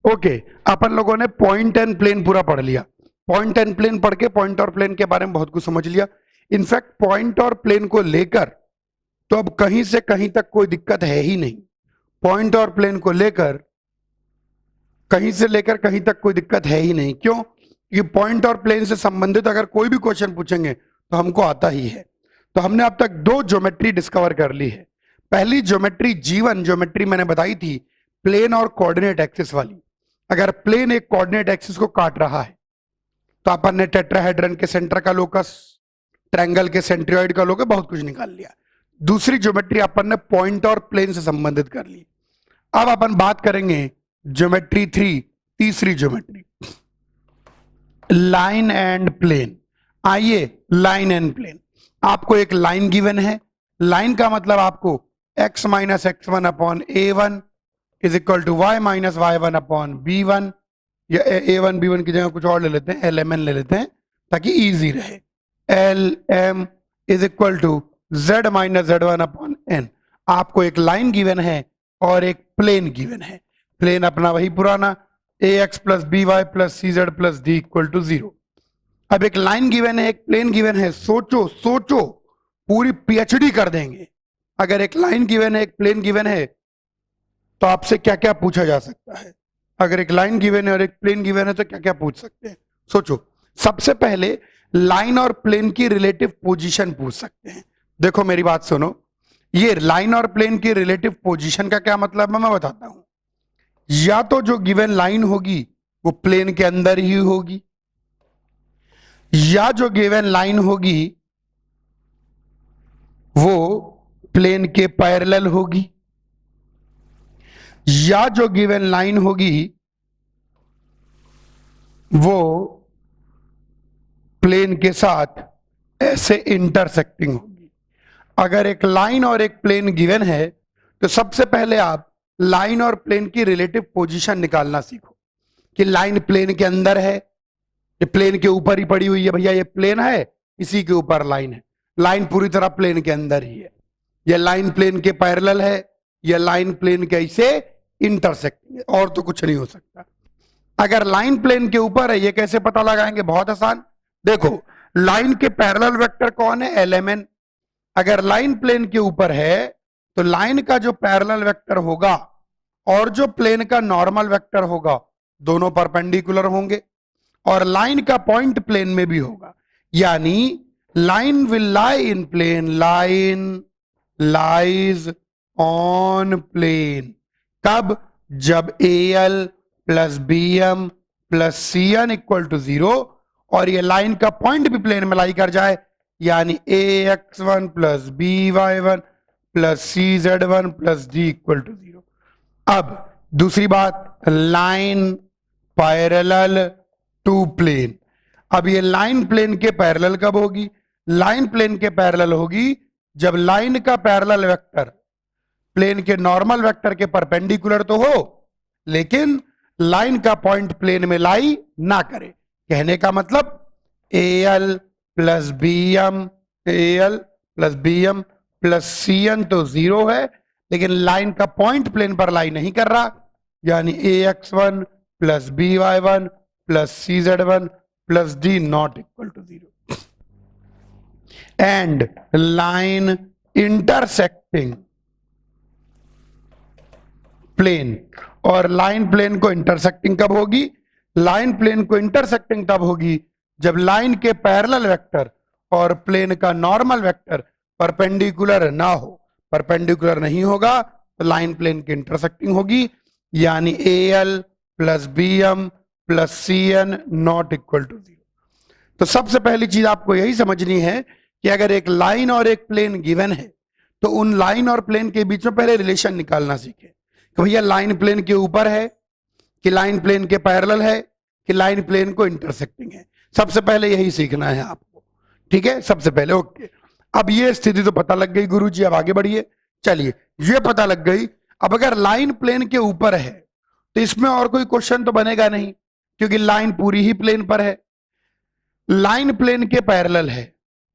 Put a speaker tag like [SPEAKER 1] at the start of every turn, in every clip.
[SPEAKER 1] Okay, अपन लोगों ने point and plane पूरा पढ़ लिया। पॉइंट एंड प्लेन पढ़ के पॉइंट और प्लेन के बारे में बहुत कुछ समझ लिया। इनफैक्ट पॉइंट और प्लेन को लेकर तो अब कहीं से कहीं तक कोई दिक्कत है ही नहीं। पॉइंट और प्लेन को लेकर कहीं से लेकर कहीं तक कोई दिक्कत है ही नहीं। क्यों? ये पॉइंट और प्लेन से संबंधित अगर कोई भी क्वेश्चन पूछेंगे तो हमको आता ही है। तो हमने अब तक दो ज्योमेट्री डिस्कवर कर ली है। पहली ज्योमेट्री G1 ज्योमेट्री मैंने बताई थी, प्लेन और कोऑर्डिनेट एक्सिस वाली। अगर प्लेन एक कोऑर्डिनेट एक्सिस को काट रहा है तो अपन ने टेट्राहेड्रन के सेंटर का लोकस, ट्रायंगल के सेंट्रियोइड का लोकस, बहुत कुछ निकाल लिया। दूसरी ज्योमेट्री अपन ने पॉइंट और प्लेन से संबंधित कर ली। अब अपन बात करेंगे ज्योमेट्री 3, तीसरी ज्योमेट्री, लाइन एंड प्लेन। आइए, लाइन एंड प्लेन। आपको एक लाइन गिवन है। लाइन का मतलब आपको x minus x1 upon a1 is equal to y minus y1 upon b1, या a1 b1 की जगह कुछ और ले लेते हैं, lmn ले लेते हैं ताकि इजी रहे। lm is equal to z minus z1 upon n। आपको एक लाइन गिवन है और एक प्लेन गिवन है। प्लेन अपना वही पुराना ax plus b y plus c z plus d equal to 0। अब एक लाइन गिवन है, एक प्लेन गिवन है। सोचो सोचो, पूरी पीएचडी कर देंगे। अगर एक लाइन गिवन है, एक प्लेन गिवन है, तो आपसे क्या क्या पूछा जा सकता है? अगर एक लाइन गिवन है और एक प्लेन गिवन है तो क्या क्या पूछ सकते हैं? सोचो। सबसे पहले लाइन और प्लेन की रिलेटिव पोजीशन पूछ सकते हैं। देखो मेरी बात सुनो, ये लाइन और प्लेन की रिलेटिव पोजीशन का क्या मतलब है मैं बताता हूं। या तो जो गिवन लाइन होगी वो प्लेन के अंदर ही होगी, या जो गिवन लाइन होगी वो प्लेन के पैरेलल होगी, या जो गिवन लाइन होगी वो प्लेन के साथ ऐसे इंटरसेक्टिंग होगी। अगर एक लाइन और एक प्लेन गिवन है तो सबसे पहले आप लाइन और प्लेन की रिलेटिव पोजीशन निकालना सीखो कि लाइन प्लेन के अंदर है, ये प्लेन के ऊपर ही पड़ी हुई है। भैया ये प्लेन है, इसी के ऊपर लाइन है। लाइन पूरी तरह प्लेन के अंदर ही है। ये लाइन प्लेन के पैरेलल है, ये लाइन प्लेन के ऐसे इंटरसेक्टिंग है, और तो कुछ नहीं हो सकता। अगर लाइन प्लेन के ऊपर है, ये कैसे पता लगाएंगे? बहुत आसान। देखो, लाइन के पैरेलल वेक्टर कौन है? lmn। अगर लाइन प्लेन के ऊपर है तो लाइन का जो पैरेलल वेक्टर होगा और जो प्लेन का नॉर्मल वेक्टर होगा दोनों परपेंडिकुलर होंगे, और लाइन का पॉइंट प्लेन में भी होगा। यानी line will lie in plane, line lies on plane. कब? जब al plus bm plus cn equal to 0 और ये लाइन का पॉइंट भी प्लेन में लाई कर जाए, यानी ax1 plus by1 plus cz1 plus d equal to 0। अब दूसरी बात, लाइन पैरेलल टू प्लेन। अब ये लाइन प्लेन के पैरेलल कब होगी? लाइन प्लेन के पैरेलल होगी जब लाइन का पैरेलल वेक्टर प्लेन के नॉर्मल वेक्टर के परपेंडिकुलर तो हो, लेकिन लाइन का पॉइंट प्लेन में लाई ना करे। कहने का मतलब al plus bm, al plus bm plus cn तो 0 है, लेकिन लाइन का पॉइंट प्लेन पर लाई नहीं कर रहा, यानी ax1 plus by1 plus cz1 plus d not equal to 0। And line intersecting plane. और लाइन प्लेन को इंटरसेक्टिंग कब होगी? लाइन प्लेन को इंटरसेक्टिंग तब होगी जब लाइन के पैरेलल वेक्टर और प्लेन का नॉर्मल वेक्टर परपेंडिकुलर ना हो। परपेंडिकुलर नहीं होगा तो लाइन प्लेन की इंटरसेक्टिंग होगी, यानी al plus bm plus cn not equal to 0। तो सबसे पहली चीज आपको यही समझनी है कि अगर एक लाइन और एक प्लेन गिवन है तो उन लाइन और प्लेन के बीच में पहले रिलेशन निकालना सीखे कि भैया लाइन प्लेन के ऊपर है कि लाइन प्लेन के पैरेलल है कि लाइन प्लेन को इंटरसेक्टिंग है। सबसे पहले यही सीखना है आपको, ठीक है? सबसे पहले ओके। अब ये स्थिति तो पता लग गई गुरुजी, अब आगे बढ़िए। चलिए, ये पता लग गई। अब अगर लाइन प्लेन के ऊपर है तो इसमें और कोई क्वेश्चन तो बनेगा नहीं, क्योंकि लाइन पूरी ही प्लेन पर है। लाइन प्लेन के पैरेलल है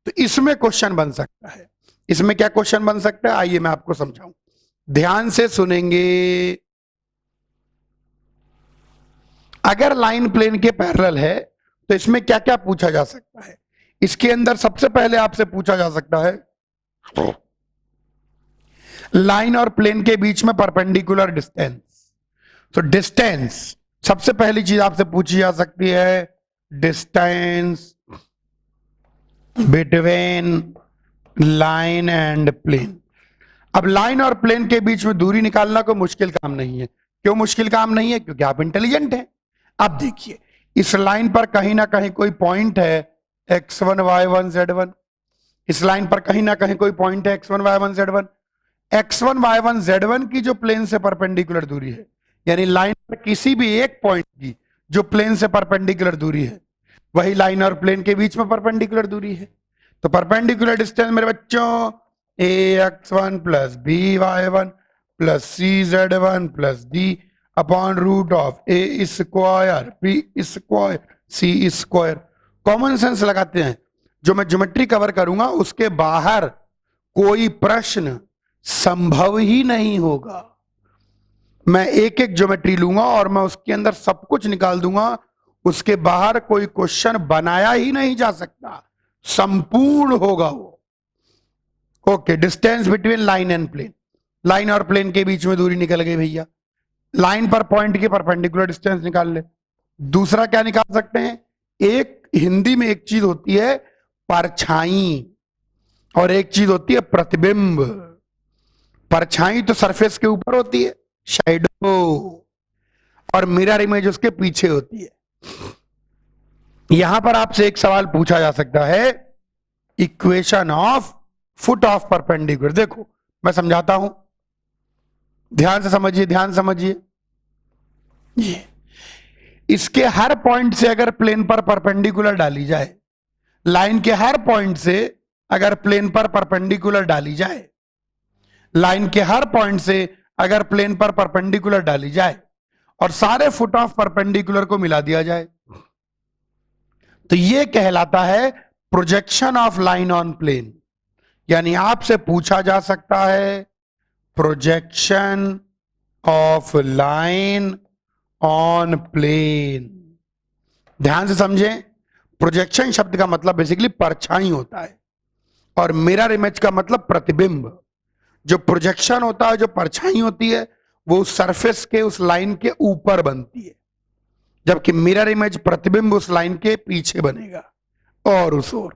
[SPEAKER 1] तो इसमें क्वेश्चन बन सकता है। इसमें क्या क्वेश्चन बन सकता है? आइए मैं आपको समझाऊं, ध्यान से सुनेंगे। अगर लाइन प्लेन के पैरेलल है तो इसमें क्या क्या पूछा जा सकता है? इसके अंदर सबसे पहले आपसे पूछा जा सकता है लाइन और प्लेन के बीच में परपेंडिकुलर डिस्टेंस। तो डिस्टेंस सबसे पहली चीज आपसे पूछी जा सकती है, distance between line and plane. अब लाइन और प्लेन के बीच में दूरी निकालना कोई मुश्किल काम नहीं है। क्यों मुश्किल काम नहीं है? क्योंकि आप इंटेलिजेंट हैं। अब देखिए, इस लाइन पर कहीं ना कहीं कोई पॉइंट है x1 y1 z1। इस लाइन पर कहीं ना कहीं कोई पॉइंट है x1 y1 z1। x1 y1 z1 की जो प्लेन से परपेंडिकुलर दूरी है, यानी लाइन पर किसी भी एक पॉइंट की जो प्लेन से परपेंडिकुलर दूरी है, वही लाइन और प्लेन के बीच में परपेंडिकुलर दूरी है। तो परपेंडिकुलर डिस्टेंस मेरे बच्चों ax1 plus by1 plus cz1 plus d upon root of a square b square c square. Common sense लगाते हैं। जो मैं ज्योमेट्री कवर करूंगा उसके बाहर कोई प्रश्न संभव ही नहीं होगा। मैं एक एक ज्योमेट्री लूंगा और मैं उसके अंदर सब कुछ निकाल दूंगा। उसके बाहर कोई क्वेश्चन बनाया ही नहीं जा सकता, संपूर्ण होगा वो। Okay, distance between line and plane. Line और प्लेन के बीच में दूरी निकल गई भैया। लाइन पर पॉइंट की परपेंडिकुलर डिस्टेंस निकाल ले। दूसरा क्या निकाल सकते हैं? एक हिंदी में एक चीज होती है परछाई और एक चीज होती है प्रतिबिंब। परछाई तो सरफेस के ऊपर होती है, शैडो, और मिरर इमेज उसके पीछे होती है। यहां पर आपसे एक सवाल पूछा जा सकता है, equation of foot of perpendicular. देखो मैं समझाता हूं, ध्यान से समझिए, ध्यान समझिए। ये इसके हर पॉइंट से अगर प्लेन पर परपेंडिकुलर डाली जाए, लाइन के हर पॉइंट से अगर प्लेन पर परपेंडिकुलर डाली जाए, लाइन के हर पॉइंट से अगर प्लेन पर परपेंडिकुलर डाली जाए और सारे फुट ऑफ परपेंडिकुलर को मिला दिया जाए, तो यह कहलाता है projection of line on plane. यानी आपसे पूछा जा सकता है projection of line on plane. ध्यान से समझें, प्रोजेक्शन शब्द का मतलब बेसिकली परछाई होता है और मिरर इमेज का मतलब प्रतिबिंब। जो प्रोजेक्शन होता है, जो परछाई होती है, वो उस सरफेस के उस लाइन के ऊपर बनती है, जबकि मिरर इमेज प्रतिबिंब उस लाइन के पीछे बनेगा और उस ओर।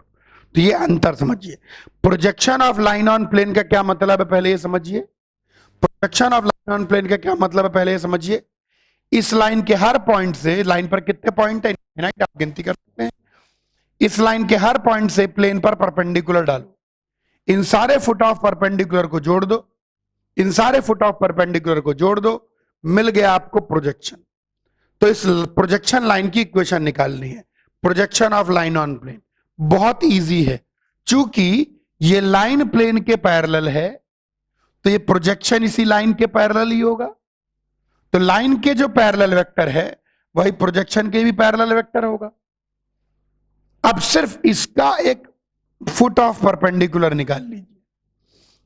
[SPEAKER 1] तो ये अंतर समझिए। Projection of line on plane का क्या मतलब है पहले ये समझिए। Projection of line on plane का क्या मतलब है पहले ये समझिए। इस लाइन के हर पॉइंट से, लाइन पर कितने पॉइंट है आप गिनती कर सकते हैं, इस लाइन के हर पॉइंट से प्लेन पर परपेंडिकुलर डालो, इन सारे फुट ऑफ परपेंडिकुलर को जोड़ दो, इन सारे फुट ऑफ परपेंडिकुलर को जोड़ दो, मिल गया आपको प्रोजेक्शन। तो इस प्रोजेक्शन लाइन की इक्वेशन निकालनी है, projection of line on plane. बहुत इजी है, चूंकि ये लाइन प्लेन के पैरेलल है तो ये प्रोजेक्शन इसी लाइन के पैरेलल ही होगा। तो लाइन के जो पैरेलल वेक्टर है वही प्रोजेक्शन के भी पैरेलल वेक्टर होगा। अब सिर्फ इसका एक फुट ऑफ परपेंडिकुलर निकाल लीजिए।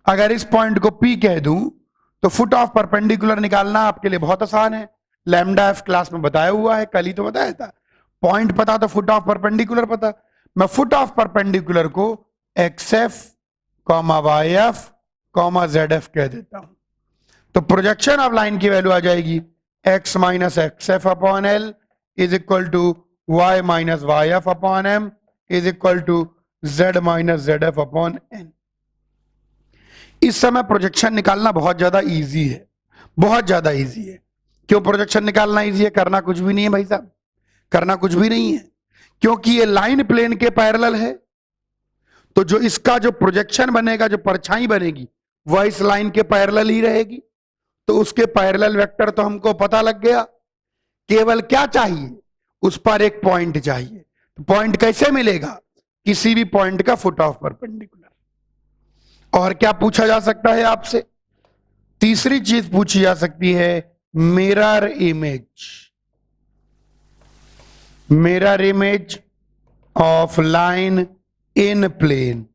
[SPEAKER 1] अगर इस पॉइंट को P कह दूं तो फुट ऑफ परपेंडिकुलर निकालना आपके लिए बहुत आसान है। लैम्डा एफ क्लास में बताया हुआ है, कल ही तो बताया था। पॉइंट पता तो फुट ऑफ परपेंडिकुलर पता। मैं फुट ऑफ परपेंडिकुलर को XF, YF, ZF कह देता हूं। तो प्रोजेक्शन ऑफ लाइन की वैल्यू आ जाएगी x minus XF upon L is equal to y minus YF upon M is equal to Z minus ZF upon N। इस समय प्रोजेक्शन निकालना बहुत ज्यादा इजी है, बहुत ज्यादा इजी है। क्यों प्रोजेक्शन निकालना इजी है? करना कुछ भी नहीं है भाई साहब, करना कुछ भी नहीं है, क्योंकि ये लाइन प्लेन के पैरेलल है। तो जो इसका जो प्रोजेक्शन बनेगा, जो परछाई बनेगी, वह इस लाइन के पैरेलल ही रहेगी। तो उसके पैरेलल वेक्टर तो हमको पता लग गया। केवल क्या चाहिए? उस पर एक पॉइंट चाहिए। तो पॉइंट कैसे मिलेगा? किसी भी पॉइंट का फुट ऑफ परपेंडिकुलर। और क्या पूछा जा सकता है आपसे? तीसरी चीज पूछी जा सकती है mirror image. Mirror image of line in plane.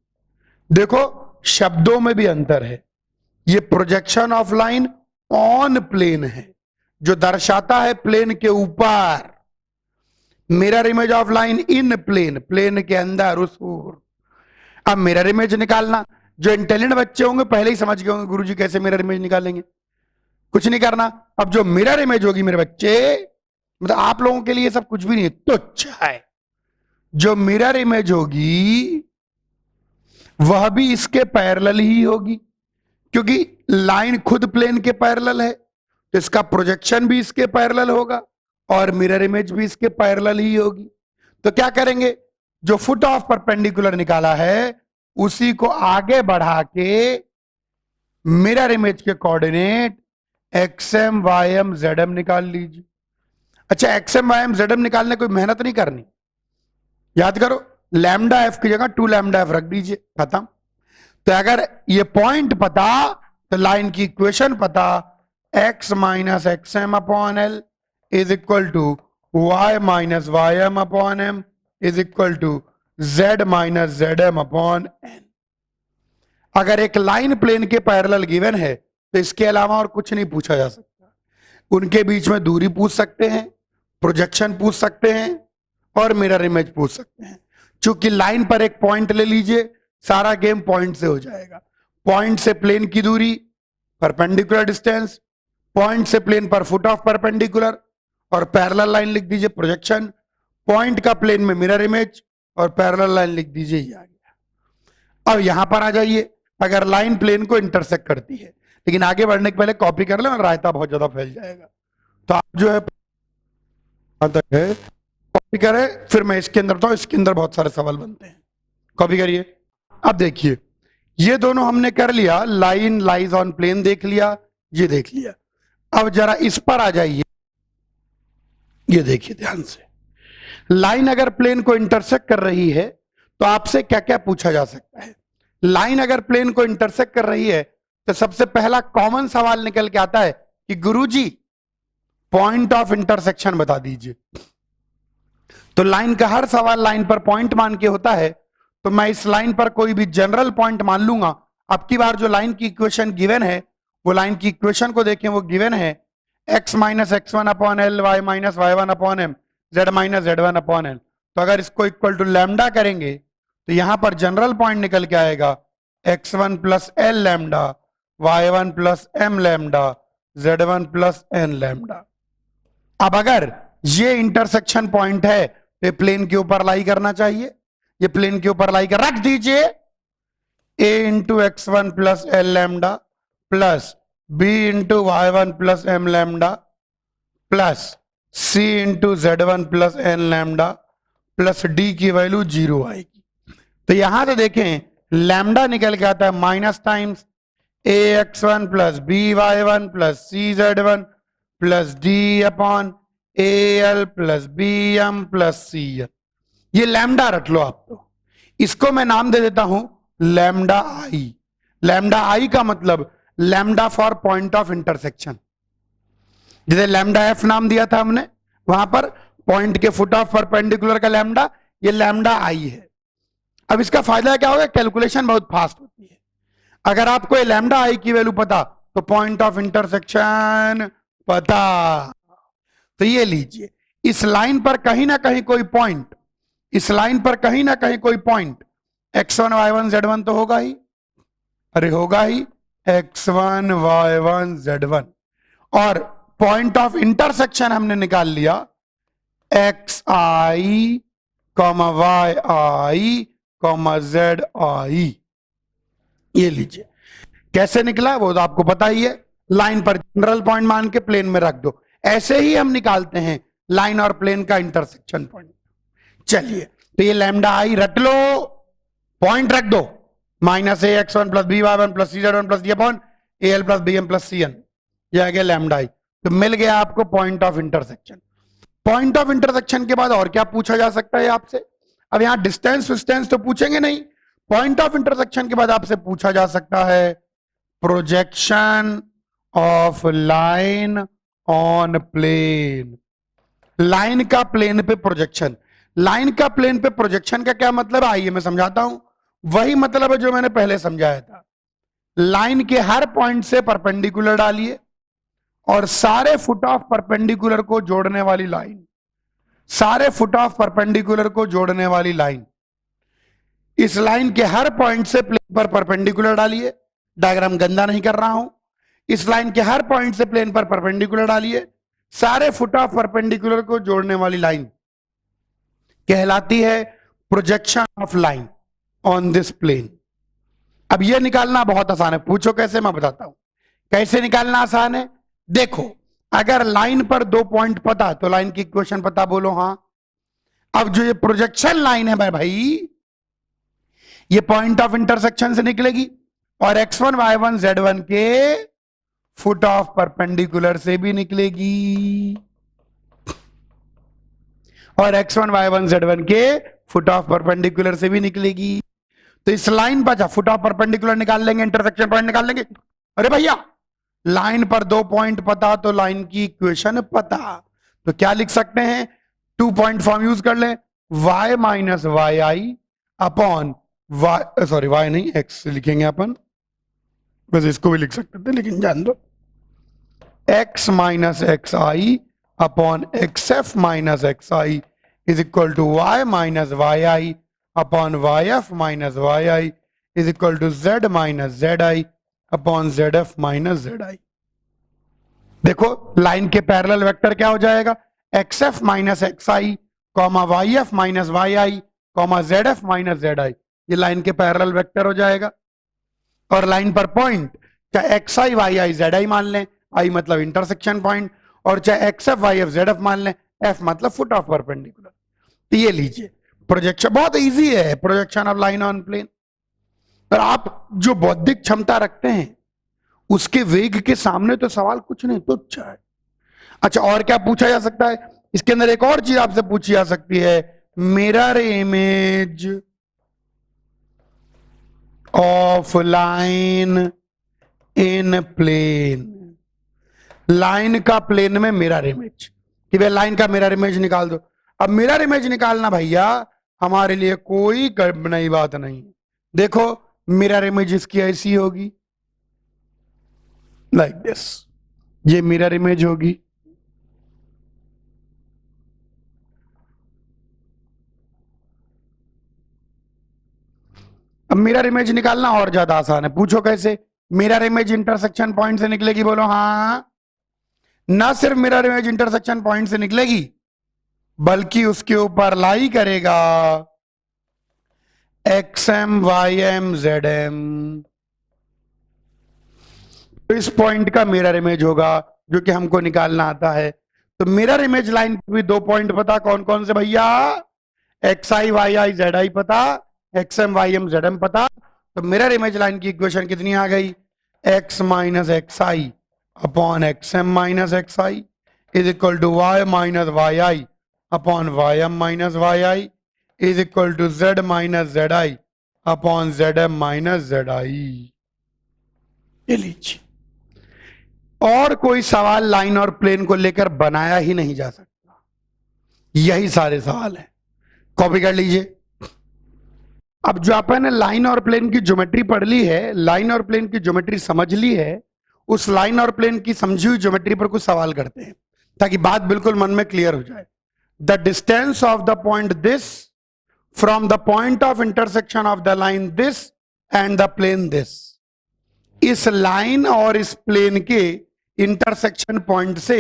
[SPEAKER 1] देखो शब्दों में भी अंतर है। ये projection of line on plane है, जो दर्शाता है प्लेन के ऊपर, mirror image of line in plane, plane के अंदर उस ओर। अब मिरर इमेज निकालना, जो इंटेलिजेंट बच्चे होंगे पहले ही समझ गए होंगे गुरुजी कैसे मिरर इमेज निकालेंगे, कुछ नहीं करना। अब जो मिरर इमेज होगी मेरे बच्चे, मतलब आप लोगों के लिए सब कुछ भी नहीं है, तुच्छ है। जो मिरर इमेज होगी वह भी इसके पैरेलल ही होगी, क्योंकि लाइन खुद प्लेन के पैरेलल है, तो इसका प्रोजेक्शन भी इसके पैरेलल होगा और मिरर इमेज भी इसके पैरेलल ही होगी। तो क्या करेंगे, जो फुट ऑफ परपेंडिकुलर निकाला है उसी को आगे बढ़ा के मिरर इमेज के कोऑर्डिनेट XM YM ZM निकाल लीजिए। अच्छा, XM YM ZM निकालने कोई मेहनत नहीं करनी, याद करो लैम्डा एफ की जगह 2 लैम्डा एफ रख दीजिए, खत्म। तो अगर ये पॉइंट पता तो लाइन की इक्वेशन पता, x minus XM upon L is equal to y minus YM upon M is equal to Z minus ZM upon N। अगर एक लाइन प्लेन के पैरेलल गिवन है तो इसके अलावा और कुछ नहीं पूछा जा सकता। उनके बीच में दूरी पूछ सकते हैं, प्रोजेक्शन पूछ सकते हैं और मिरर इमेज पूछ सकते हैं। चूंकि लाइन पर एक पॉइंट ले लीजिए, सारा गेम पॉइंट से हो जाएगा। पॉइंट से प्लेन की दूरी, परपेंडिकुलर डिस्टेंस, पॉइंट से प्लेन पर फुट ऑफ परपेंडिकुलर और पैरेलल लाइन लिख दीजिए प्रोजेक्शन, पॉइंट का प्लेन में मिरर इमेज और पैरेलल लाइन लिख दीजिए, ये आ गया। अब यहां पर आ जाइए, अगर लाइन प्लेन को इंटरसेक्ट करती है, लेकिन आगे बढ़ने के पहले कॉपी कर लें और रायता बहुत ज्यादा फैल जाएगा। तो आप जो है कॉपी करें, फिर मैं इसके अंदर तो इसके अंदर बहुत सारे सवाल बनते हैं, कॉपी करिए। अब देखिए ये दोनों हमने कर लिया, लाइन लाइज ऑन प्लेन देख लिया, ये देख लिया। अब जरा इस पर आ जाइए, ये देखिए ध्यान से, लाइन अगर प्लेन को इंटरसेक्ट कर रही है तो आपसे क्या क्या पूछा जा सकता है। लाइन अगर प्लेन को इंटरसेक्ट कर रही है तो सबसे पहला कॉमन सवाल निकल के आता है कि गुरुजी पॉइंट ऑफ इंटरसेक्शन बता दीजिए। तो लाइन का हर सवाल लाइन पर पॉइंट मान के होता है, तो मैं इस लाइन पर कोई भी जनरल पॉइंट मान लूंगा। अब की बार जो लाइन की इक्वेशन गिवन है, वो लाइन की इक्वेशन को देखें, वो गिवन है x minus x1 upon L, y minus y1 upon M, z minus z1 upon L। तो अगर इसको इक्वल टू लैम्डा करेंगे तो यहां पर जनरल पॉइंट निकल के आएगा x1 plus L lambda, y1 plus M lambda, z1 plus N lambda. अब अगर ये इंटरसेक्शन पॉइंट है तो ये प्लेन के ऊपर लाई करना चाहिए, ये प्लेन के ऊपर लाई कर रख दीजिए a into x1 plus L lambda plus b into y1 plus M lambda plus c into z1 plus N lambda plus d की वैल्यू 0 आएगी। तो यहां से देखें लैम्डा निकल के आता है minus times ax1 plus by1 plus cz1 plus d upon al plus bm plus cn। ये लैम्डा रख लो आप। तो इसको मैं नाम दे देता हूं लैम्डा आई। लैम्डा आई का मतलब lambda for point of intersection. जिसे लैम्डा एफ नाम दिया था हमने, वहां पर पॉइंट के फुट ऑफ परपेंडिकुलर का लैम्डा, ये लैम्डा आई है। अब इसका फायदा क्या होगा, कैलकुलेशन बहुत फास्ट होती है। अगर आपको ये लैम्डा आई की वैल्यू पता तो पॉइंट ऑफ इंटरसेक्शन पता। तो ये लीजिए, इस लाइन पर कहीं ना कहीं कोई पॉइंट, इस लाइन पर कहीं ना कहीं कोई पॉइंट x1 y1 z1 तो होगा ही, अरे होगा ही x1 y1 z1। और पॉइंट ऑफ इंटरसेक्शन हमने निकाल लिया xi yi zi। ये लीजिए कैसे निकला वो तो आपको पता ही है, लाइन पर जनरल पॉइंट मान के प्लेन में रख दो। ऐसे ही हम निकालते हैं लाइन और प्लेन का इंटरसेक्शन पॉइंट। चलिए तो ये लैम्डा आई रट लो, पॉइंट रख दो, minus a x1 plus b y1 plus c z1 plus d upon al plus bm plus cn। ये आ गया लैम्डा आई। तो मिल गया आपको point of intersection. Point of intersection के बाद और क्या पूछा जा सकता है आपसे। अब यहां डिस्टेंस विस्टेंस तो पूछेंगे नहीं, पॉइंट ऑफ इंटरसेक्शन के बाद आपसे पूछा जा सकता है projection of line on plane. Line का प्लेन पे प्रोजेक्शन। लाइन का प्लेन पे प्रोजेक्शन का क्या मतलब है, आइए मैं समझाता हूं। वही मतलब है जो मैंने पहले समझाया था। लाइन के हर पॉइंट से परपेंडिकुलर डालिए और सारे फुट ऑफ परपेंडिकुलर को जोड़ने वाली लाइन, सारे फुट ऑफ परपेंडिकुलर को जोड़ने वाली लाइन, इस लाइन के हर पॉइंट से प्लेन पर परपेंडिकुलर डालिए, डायग्राम गंदा नहीं कर रहा हूं, इस लाइन के हर पॉइंट से प्लेन पर परपेंडिकुलर डालिए, सारे फुट ऑफ परपेंडिकुलर को जोड़ने वाली लाइन कहलाती है projection of line on this plane. अब यह निकालना बहुत आसान है, पूछो कैसे, मैं बताता हूं कैसे निकालना आसान है। देखो, अगर लाइन पर 2 पॉइंट पता तो लाइन की इक्वेशन पता, बोलो हां। अब जो ये प्रोजेक्शन लाइन है भाई, ये पॉइंट ऑफ इंटरसेक्शन से निकलेगी और x1 y1 z1 के फुट ऑफ परपेंडिकुलर से भी निकलेगी, और x1 y1 z1 के फुट ऑफ परपेंडिकुलर से भी निकलेगी। तो इस लाइन पर फुट ऑफ परपेंडिकुलर निकाल लेंगे, इंटरसेक्शन पॉइंट निकाल लेंगे। अरे भैया, लाइन पर 2 पॉइंट पता तो लाइन की इक्वेशन पता, तो क्या लिख सकते हैं, 2 पॉइंट फॉर्म यूज कर लें, y माइनस वाई आई अपॉन y, सॉरी y नहीं x लिखेंगे अपन, बस इसको भी लिख सकते थे लेकिन जान दो, x minus x I upon X F minus x I is equal to y minus Y I upon Y F minus Y I is equal to z minus Z I upon Z F minus Z I. देखो, line के parallel vector क्या हो जाएगा, X F minus x I comma Y F minus Y I comma Z F minus Z I, ये line के parallel vector हो जाएगा। और लाइन पर पॉइंट चाहे X I Y I Z I मान लें, आई मतलब इंटरसेक्शन पॉइंट, और चाहे X F Y F Z F मान लें, एफ मतलब फुट ऑफ परपेंडिकुलर। तो ये लीजिए प्रोजेक्शन, बहुत इजी है projection of line on plane. और आप जो बौद्धिक क्षमता रखते हैं उसके वेग के सामने तो सवाल कुछ नहीं, तुच्छ है। अच्छा, और क्या पूछा जा सकता है इसके अंदर, एक और चीज आपसे पूछी जा सकती है, mirror image of line in plane, line का प्लेन में मिरर इमेज, कि भाई लाइन का मिरर इमेज निकाल दो। अब मिरर इमेज निकालना भैया हमारे लिए कोई नई बात नहीं। देखो, मिरर इमेज इसकी ऐसी होगी, लाइक दिस, ये मिरर इमेज होगी। अब मिरर इमेज निकालना और ज्यादा आसान है, पूछो कैसे, मिरर इमेज इंटरसेक्शन पॉइंट से निकलेगी, बोलो हाँ। ना सिर्फ मिरर इमेज इंटरसेक्शन पॉइंट से निकलेगी बल्कि उसके ऊपर लाई करेगा X M Y M Z M, तो इस पॉइंट का मिरर इमेज होगा जो कि हमको निकालना आता है। तो मिरर इमेज लाइन पे भी 2 पॉइंट पता, कौन कौन से भैया, x I Y I Z i पता, x M Y M Z m पता। तो मिरर इमेज लाइन की इक्वेशन कितनी आ गई, x minus x I upon x m minus x I is equal to y minus Y I upon y m minus Y I is equal to z minus Z I upon z m minus Z I. ये लीजिए, और कोई सवाल line और plane को लेकर बनाया ही नहीं जा सकता, यही सारे सवाल हैं, कॉपी कर लीजिए। अब जो आपने लाइन और प्लेन की ज्योमेट्री पढ़ ली है, लाइन और प्लेन की ज्योमेट्री समझ ली है, उस लाइन और प्लेन की समझी हुई ज्योमेट्री पर कुछ सवाल करते हैं ताकि बात बिल्कुल मन में क्लियर हो जाए। The distance of the point this from the point of intersection of the line this and the plane this, इस लाइन और इस प्लेन के इंटरसेक्शन पॉइंट से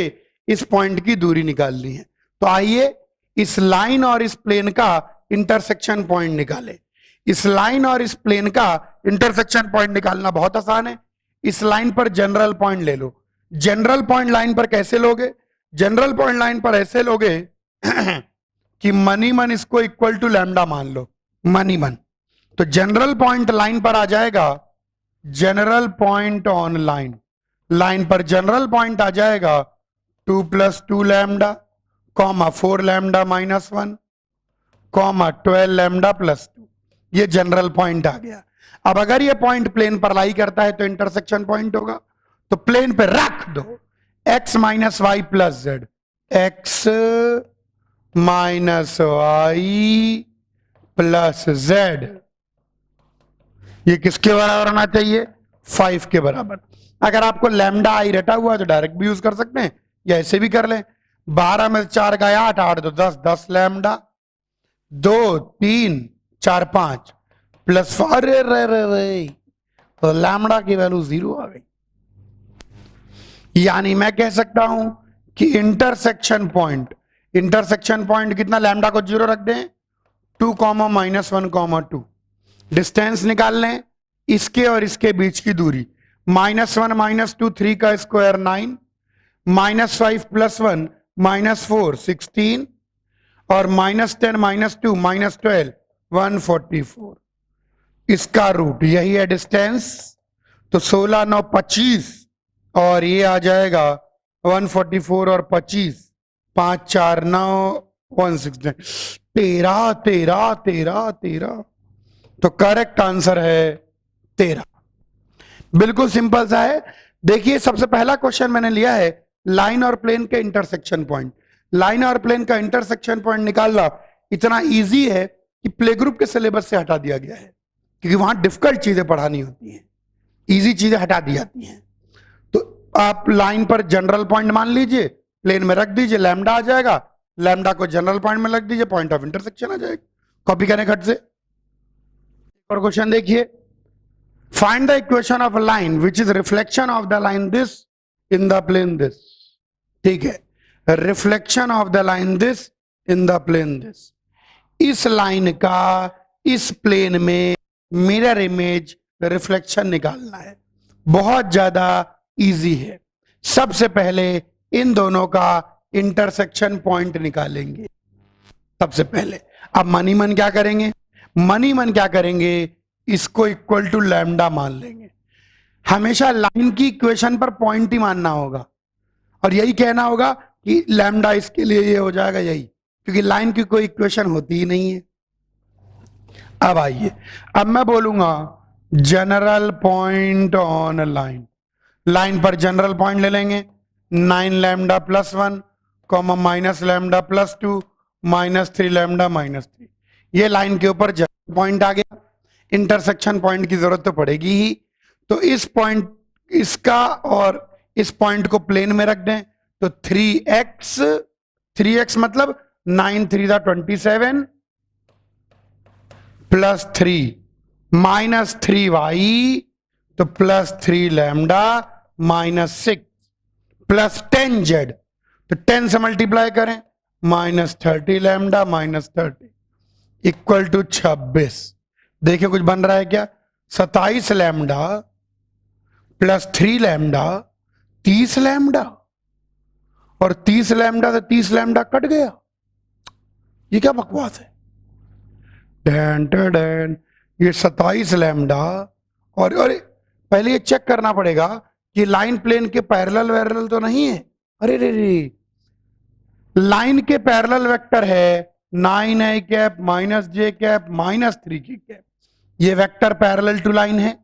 [SPEAKER 1] इस पॉइंट की दूरी निकालनी है। तो आइए इस लाइन और इस प्लेन का इंटरसेक्शन पॉइंट निकाले। इस लाइन और इस प्लेन का इंटरसेक्शन पॉइंट निकालना बहुत आसान है। इस लाइन पर जनरल पॉइंट ले लो। जनरल पॉइंट लाइन पर कैसे लोगे, जनरल पॉइंट लाइन पर ऐसे लोगे कि मनी मन इसको इक्वल टू लैम्डा मान लो, मनी मन। तो जनरल पॉइंट लाइन पर आ जाएगा, general point on line, line पर जनरल पॉइंट आ जाएगा 2 + 2 lambda comma 4 lambda minus 1 comma 12 lambda + 2, ये जनरल पॉइंट आ गया। अब अगर ये पॉइंट प्लेन पर लाई करता है तो इंटरसेक्शन पॉइंट होगा। तो प्लेन पे रख दो x minus Y plus Z, X minus Y plus Z, ये किसके बराबर होना चाहिए, 5 के बराबर। अगर आपको लैम्डा आई रटा हुआ है तो डायरेक्ट भी यूज कर सकते हैं या ऐसे भी कर लें। 12 में 4 गया 8, 8 तो 10, 10 लैम्डा, 2 3 4 5 प्लस 4, अरे रे रे रे, तो लैम्डा की वैल्यू 0 आ गई। यानी मैं कह सकता हूं कि इंटरसेक्शन पॉइंट कितना, लैम्डा को 0 रख दें, 2, -1, 2, डिस्टेंस निकाल लें, इसके और इसके बीच की दूरी, -1 -2 3 का स्क्वायर 9, -5 + 1 -4 16, और -10 -2 -12 144, इसका रूट, यही है डिस्टेंस। तो 16 9 25, और ये आ जाएगा 144 और 25, 5 4 9 169, 13 13 13 13, तो करेक्ट आंसर है 13। बिल्कुल सिंपल सा है। देखिए सबसे पहला क्वेश्चन मैंने लिया है लाइन और प्लेन के इंटरसेक्शन पॉइंट। लाइन और प्लेन का इंटरसेक्शन पॉइंट निकालना इतना इजी है कि प्ले ग्रुप के सिलेबस से हटा दिया गया है, क्योंकि वहां डिफिकल्ट चीजें पढ़ानी होती हैं, इजी चीजें हटा दी जाती हैं। तो आप लाइन पर जनरल पॉइंट मान लीजिए, प्लेन में रख दीजिए, लैम्डा आ जाएगा, लैम्डा को जनरल पॉइंट में रख दीजिए, पॉइंट ऑफ इंटरसेक्शन आ जाएगा, कॉपी करने खट से। और क्वेश्चन देखिए, find the equation of a line which is reflection of the line this in the plane this. ठीक है, reflection of the line this in the plane this, इस line का इस प्लेन में मिरर इमेज रिफ्लेक्शन निकालना है। बहुत ज्यादा इजी है। सबसे पहले इन दोनों का इंटरसेक्शन पॉइंट निकालेंगे सबसे पहले। अब मनी मन क्या करेंगे, इसको इक्वल टू लैम्डा मान लेंगे। हमेशा लाइन की इक्वेशन पर पॉइंट ही मानना होगा, और यही कहना होगा कि लैम्डा इसके लिए ये हो जाएगा यही, क्योंकि लाइन की कोई इक्वेशन होती ही नहीं है। अब आइए, अब मैं बोलूंगा general point on line. Line पर जनरल पॉइंट ले लेंगे, 9 लैम्डा + 1, माइनस लैम्डा + 2, -3 लैम्डा -3। ये लाइन के ऊपर जनरल पॉइंट आ गया। इंटरसेक्शन पॉइंट की जरूरत तो पड़ेगी ही, तो इस पॉइंट, इसका और इस पॉइंट को प्लेन में रख दें, तो 3x मतलब 9 3 27 +3 -3y, तो +3 लैम्डा -6 +10z, तो 10 से मल्टीप्लाई करें, -30 लैम्डा -30 इक्वल टू 26। देखिए कुछ बन रहा है क्या, 27 लैम्डा +3 लैम्डा 30 लैम्डा, और 30 लैम्डा से 30 लैम्डा कट गया। ये क्या बकवास है। डैन डैन, ये 27 लैम्डा, और पहले ये चेक करना पड़ेगा कि लाइन प्लेन के पैरेलल वैरेलल तो नहीं है। अरे रे रे, लाइन के पैरेलल वेक्टर है 9i cap -j cap -3k cap. ये वेक्टर पैरेलल टू लाइन है,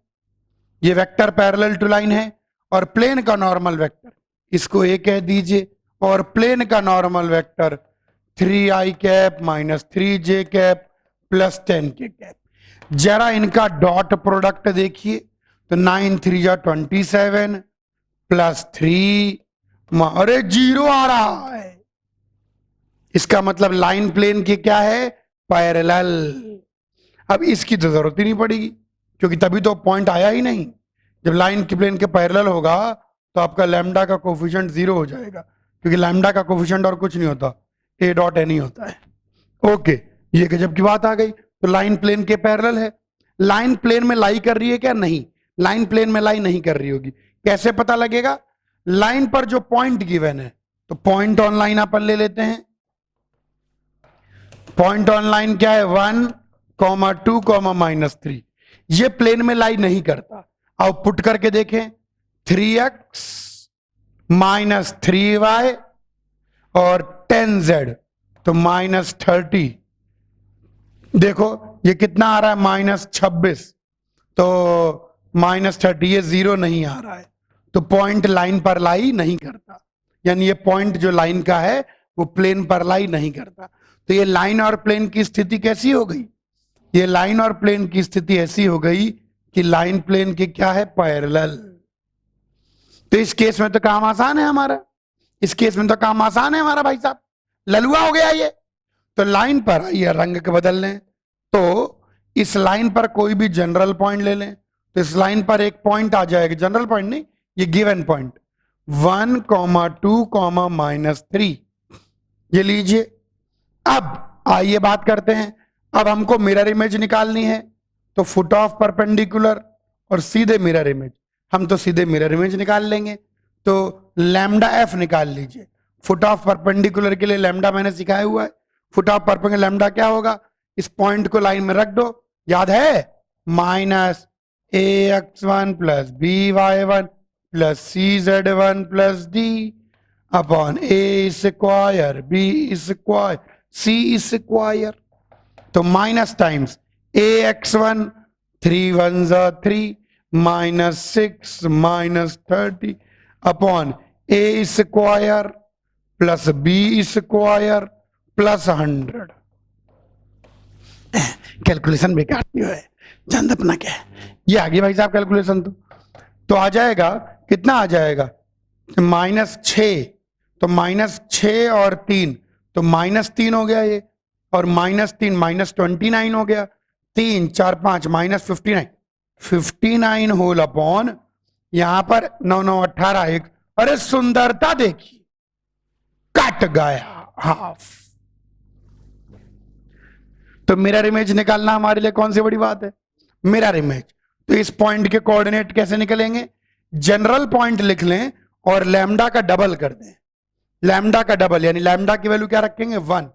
[SPEAKER 1] ये वेक्टर पैरेलल टू लाइन है, और प्लेन का नॉर्मल वेक्टर इसको a कह दीजिए, और प्लेन का normal vector 3i cap -3j cap +10k cap. जरा इनका डॉट प्रोडक्ट देखिए, तो 9 3 27 +3, अरे 0 आ रहा है। इसका मतलब लाइन प्लेन के क्या है, पैरेलल। अब इसकी तो जरूरत ही नहीं पड़ेगी, क्योंकि तभी तो पॉइंट आया ही नहीं। जब लाइन की प्लेन के पैरेलल होगा तो आपका लैम्डा का कोफिशिएंट 0 हो जाएगा, क्योंकि लैम्डा का कोफिशिएंट और कुछ नहीं होता, a.n ही होता है। ओके, ये गजब की बात आ गई। तो लाइन प्लेन के पैरेलल है। लाइन प्लेन में लाई कर रही है क्या, नहीं, लाइन प्लेन में लाई नहीं कर रही होगी। कैसे पता लगेगा, लाइन पर जो पॉइंट गिवन है, तो पॉइंट ऑन लाइन अपन ले लेते हैं। पॉइंट ऑन लाइन क्या है, 1, 2, -3। ये प्लेन में लाई नहीं करता। अब पुट करके देखें, 3x -3y और 10z, तो -30। देखो ये कितना आ रहा है, -26, तो -30, ये 0 नहीं आ रहा है, तो पॉइंट लाइन पर लाई नहीं करता। यानी ये पॉइंट जो लाइन का है वो प्लेन पर लाई नहीं करता। तो ये लाइन और प्लेन की स्थिति कैसी हो गई, ये लाइन और प्लेन की स्थिति ऐसी हो गई कि लाइन प्लेन के क्या है, पैरेलल। तो इस केस में तो काम आसान है हमारा, इस केस में तो काम आसान है हमारा भाई साहब, ललुआ हो गया ये। तो लाइन पर आइए रंग के बदल लें, तो इस लाइन पर कोई भी जनरल पॉइंट ले लें, तो इस लाइन पर एक पॉइंट आ जाएगा, जनरल पॉइंट नहीं, ये गिवन पॉइंट 1, 2, -3, ये लीजिए। अब आइए बात करते हैं, अब हमको मिरर इमेज निकालनी है, तो फुट ऑफ परपेंडिकुलर और सीधे मिरर इमेज, हम तो सीधे मिरर इमेज निकाल लेंगे। तो लैम्डा एफ निकाल लीजिए। फुट ऑफ परपेंडिकुलर के लिए लैम्डा मैंने सिखाया हुआ है, फुट ऑफ परपेंडिकुलर लैम्डा क्या होगा, इस पॉइंट को लाइन में रख दो, याद है, -ax1 + by1 + cz1 + d अपॉन a square b square c square. तो माइनस टाइम्स ax1 3 1 3 -6 -30 अपॉन a square plus b square plus 100। Calculation बेकार क्यों है, जान अपना क्या है, ये आ गई भाई साहब कैलकुलेशन। तो आ जाएगा, कितना आ जाएगा, -6, तो -6 और 3, तो -3 हो गया ये, और -3 -29 हो गया, 3 4 5 -59, 59 होल अपॉन यहां पर 9 9 18 1, अरे सुंदरता देखिए, कट गया हाफ। तो मिरर इमेज निकालना हमारे लिए कौन सी बड़ी बात है, मिरर इमेज। तो इस पॉइंट के कोऑर्डिनेट कैसे निकलेंगे, जनरल पॉइंट लिख लें और लैम्डा का डबल कर दें, लैम्डा का डबल, यानी लैम्डा की वैल्यू क्या रखेंगे 1।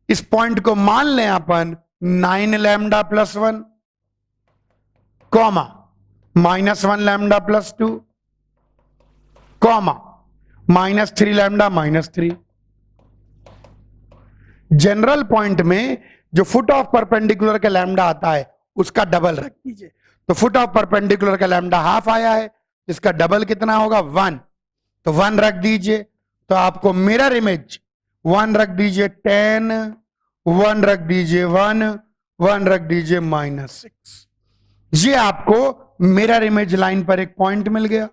[SPEAKER 1] इस पॉइंट को मान लें अपन 9 lambda + 1 comma -1 lambda + 2 comma -3 lambda -3। General point में जो फुट ऑफ परपेंडिकुलर का लैम्डा आता है उसका डबल रख दीजिए। तो फुट ऑफ परपेंडिकुलर का लैम्डा हाफ आया है, इसका डबल कितना होगा 1, तो 1 रख दीजिए। तो आपको मिरर इमेज 1 रख दीजिए 10, 1 रख दीजिए 1, 1 रख दीजिए -6। ये आपको मिरर इमेज लाइन पर एक पॉइंट मिल गया,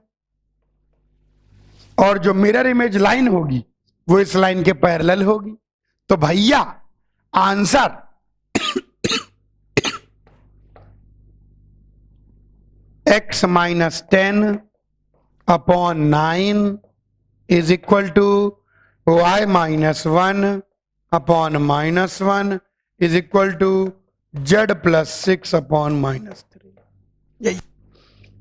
[SPEAKER 1] और जो मिरर इमेज लाइन होगी वो इस लाइन के पैरेलल होगी। तो भैया answer x -10 upon 9 is equal to y -1 upon -1 is equal to z + 6 upon -3।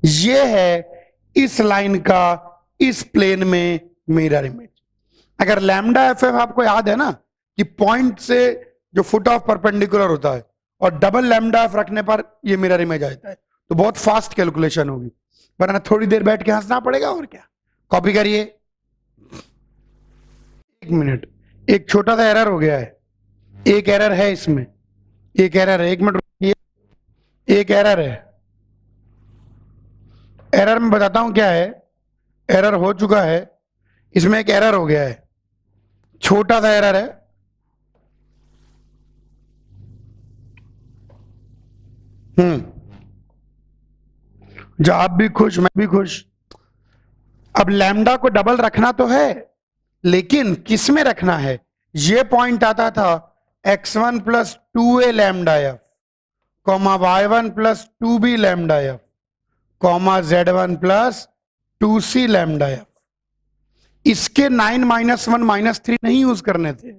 [SPEAKER 1] ये है इस लाइन का इस प्लेन में मिरर इमेज। अगर लैम्डा एफ आपको याद है ना कि पॉइंट से जो फुट ऑफ परपेंडिकुलर होता है और डबल लैम्डा एफ रखने पर ये मिरर इमेज आता है, तो बहुत फास्ट कैलकुलेशन होगी, वरना थोड़ी देर बैठ के हंसना पड़ेगा। और क्या, कॉपी करिए। 1 मिनट, एक छोटा सा एरर हो गया है, एक एरर है इसमें, एक एरर है, 1 मिनट रुकिए, एक एरर है। एरर में बताता हूं क्या है, एरर हो चुका है, इसमें एक एरर हो गया है, छोटा सा एरर है। जो आप भी खुश मैं भी खुश। अब लैम्डा को डबल रखना तो है, लेकिन किस में रखना है, ये पॉइंट आता था x1 + 2a lambda F comma y1 + 2b lambda F comma z1 + 2c lambda F. इसके 9 -1 -3 नहीं यूज करने थे,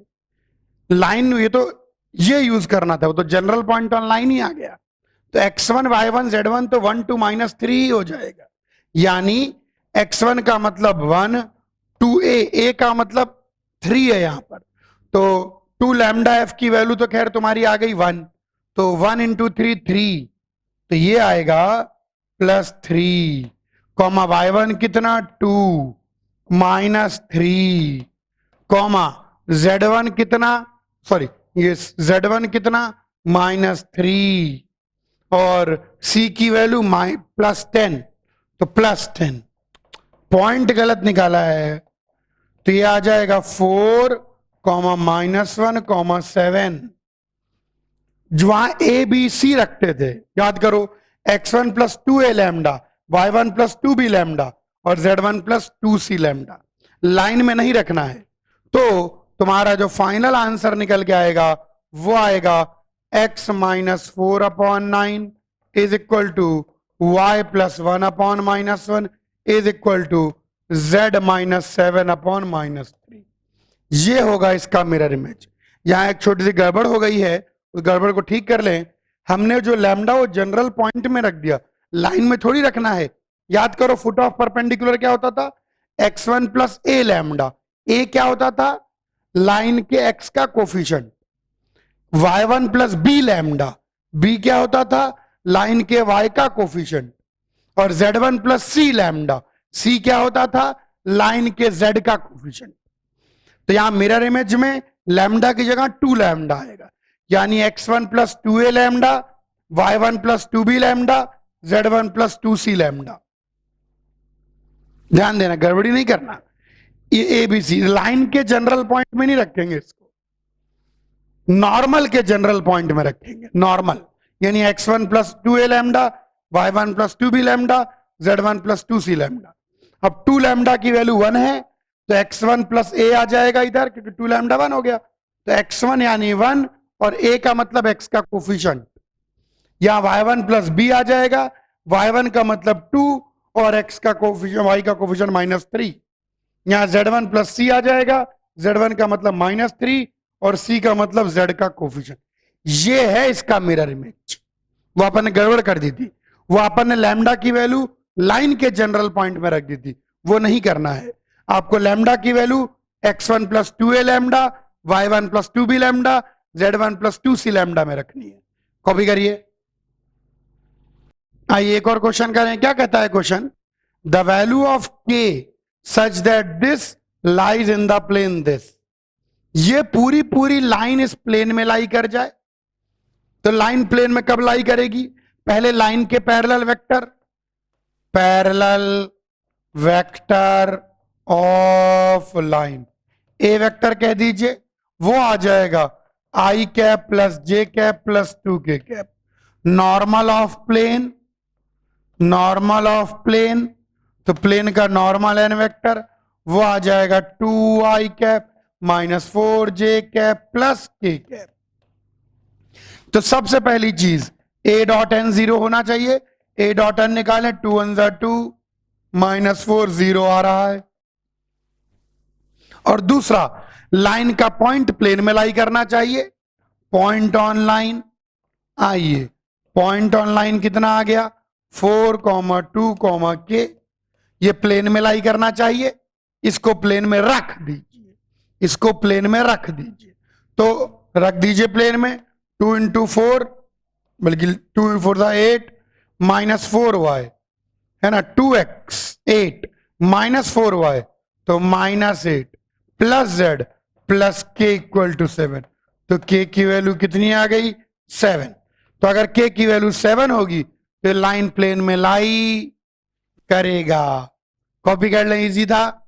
[SPEAKER 1] लाइन ये तो ये यूज करना था, वो तो जनरल पॉइंट ऑन लाइन ही आ गया। तो x1 y1 z1 तो 1 2 -3 ही हो जाएगा, यानी x1 का मतलब 1, 2a, a का मतलब 3 है यहां पर। तो 2 लैम्डा एफ की वैल्यू तो खैर तुम्हारी आ गई 1, तो 1 × 3 3, तो ये आएगा +3 कॉमा y1 कितना 2 -3 कॉमा z1 कितना, सॉरी ये z1 कितना -3 और c की वैल्यू +10, तो +10। पॉइंट गलत निकाला है, तो ये आ जाएगा 4 -1 7। जहां a b c रखते थे, याद करो, x1 + 2a lambda, y1 + 2b lambda और z1 + 2c लैम्डा। लाइन में नहीं रखना है, तो तुम्हारा जो फाइनल आंसर निकल के आएगा वो आएगा x minus 4/9 is equal to y plus 1/-1 is equal to z minus 7/-3। ये होगा इसका मिरर इमेज। यहां एक छोटी सी गड़बड़ हो गई है, उस गड़बड़ को ठीक कर लें। हमने जो लैम्डा वो जनरल पॉइंट में रख दिया, लाइन में थोड़ी रखना है। याद करो फुट ऑफ परपेंडिकुलर क्या होता था, x1 plus a lambda. a क्या होता था, लाइन के x का coefficient. y1 plus b lambda, b क्या होता था, लाइन के y का कोफिशिएंट। और z1 plus c lambda, c क्या होता था, लाइन के z का कोफिशिएंट। तो यहां मिरर इमेज में लैम्डा की जगह 2 लैम्डा आएगा, यानी x1 plus 2a lambda, y1 plus 2b lambda, z1 plus 2c lambda. ध्यान देना, गड़बड़ी नहीं करना। ये ए बी सी लाइन के जनरल पॉइंट में नहीं रखेंगे, इसको नॉर्मल के जनरल पॉइंट में रखेंगे। नॉर्मल यानी x1 plus 2a lambda, y1 plus 2b lambda, z1 plus 2c lambda. अब 2 लैम्डा की वैल्यू 1 है तो x1 प्लस a आ जाएगा इधर, क्योंकि 2 लैम्डा 1 हो गया। तो x1 यानी 1 और a का मतलब x का कोफिशिएंट। यहां y1 प्लस b आ जाएगा, y1 का मतलब 2 और x का कोफिशिएंट, y का कोफिशिएंट -3। यहां z1 प्लस c आ जाएगा, z1 का मतलब -3 और c का मतलब z का कोफिशिएंट। ये है इसका मिरर इमेज। वो अपन ने गड़बड़ कर दी थी, वो अपन ने लैम्डा की वैल्यू लाइन के जनरल पॉइंट में रख दी थी, वो नहीं करना है। आपको लैम्डा की value x1 plus 2a lambda, y1 plus 2b lambda, z1 plus 2c lambda में रखनी है। कॉपी करिए। आइए एक और क्वेश्चन करें। क्या कहता है question, the value of k such that this lies in the plane this. ये पूरी लाइन इस प्लेन में लाई कर जाए। तो लाइन प्लेन में कब लाई करेगी, पहले लाइन के parallel vector of line, A vector कह दीजिए, वो आ जाएगा i cap plus j cap plus 2k cap. Normal of plane, तो प्लेन का नॉर्मल एन वेक्टर वो आ जाएगा 2i cap minus 4j cap plus k cap. तो सबसे पहली चीज a डॉट एन 0 होना चाहिए। a डॉट एन निकालें, 2 1 जा 2 माइनस 4 0 आ रहा है। और दूसरा, लाइन का पॉइंट प्लेन में लाई करना चाहिए। पॉइंट ऑन लाइन, आइए पॉइंट ऑन लाइन कितना आ गया, 4, 2, k। ये प्लेन में लाई करना चाहिए। इसको प्लेन में रख दीजिए, इसको प्लेन में रख दीजिए। तो रख दीजिए प्लेन में, 2 इंटू 4 बल्कि 2 4 था 8 माइनस 4y है ना, 2x 8 माइनस 4y तो -8 plus z plus k equal to 7। तो k की वैल्यू कितनी आ गई, 7। तो अगर k की वैल्यू 7 होगी तो लाइन प्लेन में लाई करेगा। कॉपी कर लें, इजी था।